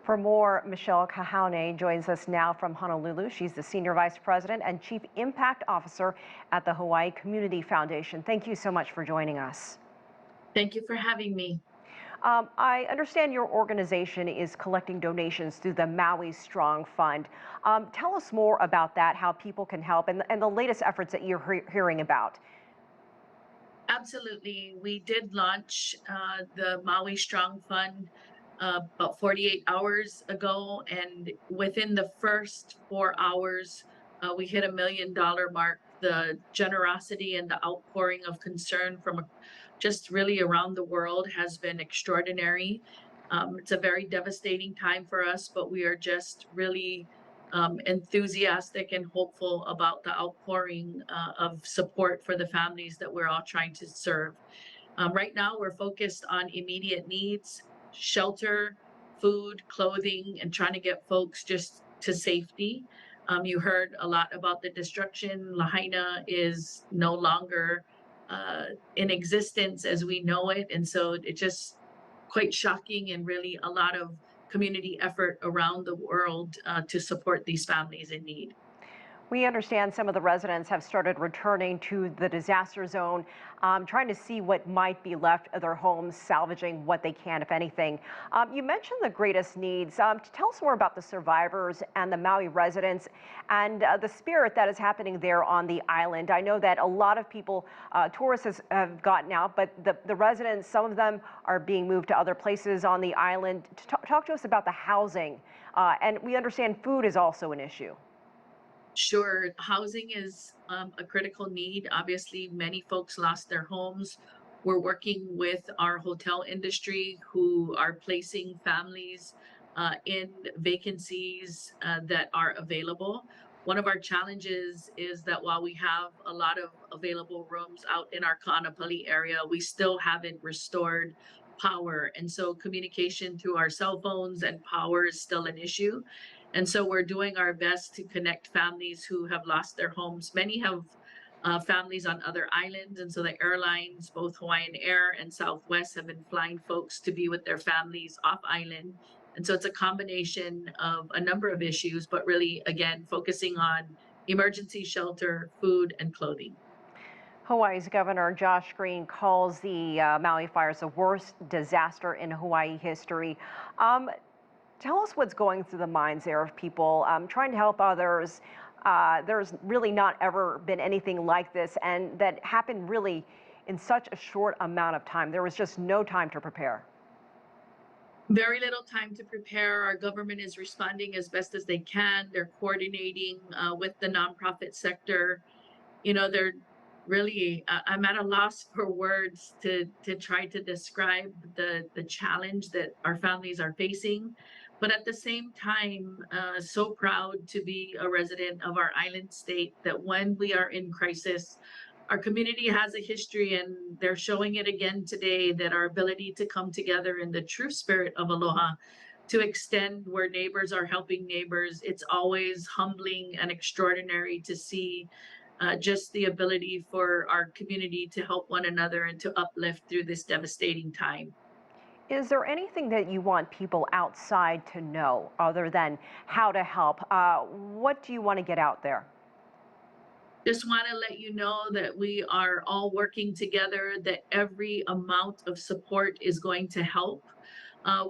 For more, Michelle Kahaune joins us now from Honolulu. She's the Senior Vice President and Chief Impact Officer at the Hawaii Community Foundation. Thank you so much for joining us. Thank you for having me. I understand your organization is collecting donations through the Maui Strong Fund. Tell us more about that, how people can help, and the latest efforts that you're hearing about. Absolutely. We did launch the Maui Strong Fund about 48 hours ago, and within the first 4 hours, we hit $1 million mark. The generosity and the outpouring of concern from just really around the world has been extraordinary. It's a very devastating time for us, but we are just really enthusiastic and hopeful about the outpouring of support for the families that we're all trying to serve. Right now, we're focused on immediate needs, shelter, food, clothing, and trying to get folks just to safety. You heard a lot about the destruction. Lahaina is no longer in existence as we know it. And so it's just quite shocking and really a lot of community effort around the world to support these families in need. We understand some of the residents have started returning to the disaster zone, trying to see what might be left of their homes, salvaging what they can, if anything. You mentioned the greatest needs. Tell us more about the survivors and the Maui residents and the spirit that is happening there on the island. I know that a lot of people, tourists have gotten out, but the residents, some of them are being moved to other places on the island. Talk to us about the housing. And we understand food is also an issue. Sure, housing is a critical need. Obviously, many folks lost their homes. We're working with our hotel industry who are placing families in vacancies that are available. One of our challenges is that while we have a lot of available rooms out in our Ka'anapali area, we still haven't restored power. And so communication through our cell phones and power is still an issue. And so we're doing our best to connect families who have lost their homes. Many have families on other islands. And so the airlines, both Hawaiian Air and Southwest, have been flying folks to be with their families off island. And so it's a combination of a number of issues, but really, again, focusing on emergency shelter, food, and clothing. Hawaii's Governor Josh Green calls the Maui fires the worst disaster in Hawaii history. Tell us what's going through the minds there of people trying to help others. There's really not ever been anything like this, and that happened really in such a short amount of time. There was just no time to prepare. Very little time to prepare. Our government is responding as best as they can. They're coordinating with the nonprofit sector. You know, they're really, I'm at a loss for words to try to describe the challenge that our families are facing. But at the same time, so proud to be a resident of our island state that when we are in crisis, our community has a history and they're showing it again today that our ability to come together in the true spirit of aloha, to extend where neighbors are helping neighbors, it's always humbling and extraordinary to see just the ability for our community to help one another and to uplift through this devastating time. Is there anything that you want people outside to know other than how to help? What do you want to get out there? Just want to let you know that we are all working together, that every amount of support is going to help.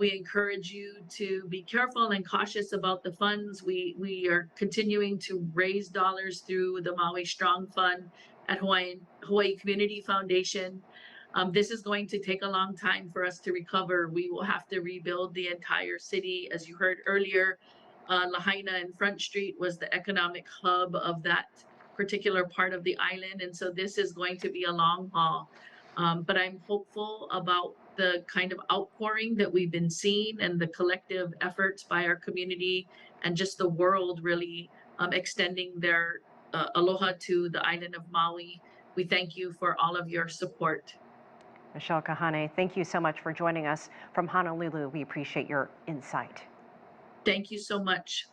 We encourage you to be careful and cautious about the funds. We are continuing to raise dollars through the Maui Strong Fund at Hawaii Community Foundation. This is going to take a long time for us to recover. We will have to rebuild the entire city. As you heard earlier, Lahaina and Front Street was the economic hub of that particular part of the island. And so this is going to be a long haul. But I'm hopeful about the kind of outpouring that we've been seeing and the collective efforts by our community and just the world really extending their aloha to the island of Maui. We thank you for all of your support. Michelle Kahaune, thank you so much for joining us from Honolulu. We appreciate your insight. Thank you so much.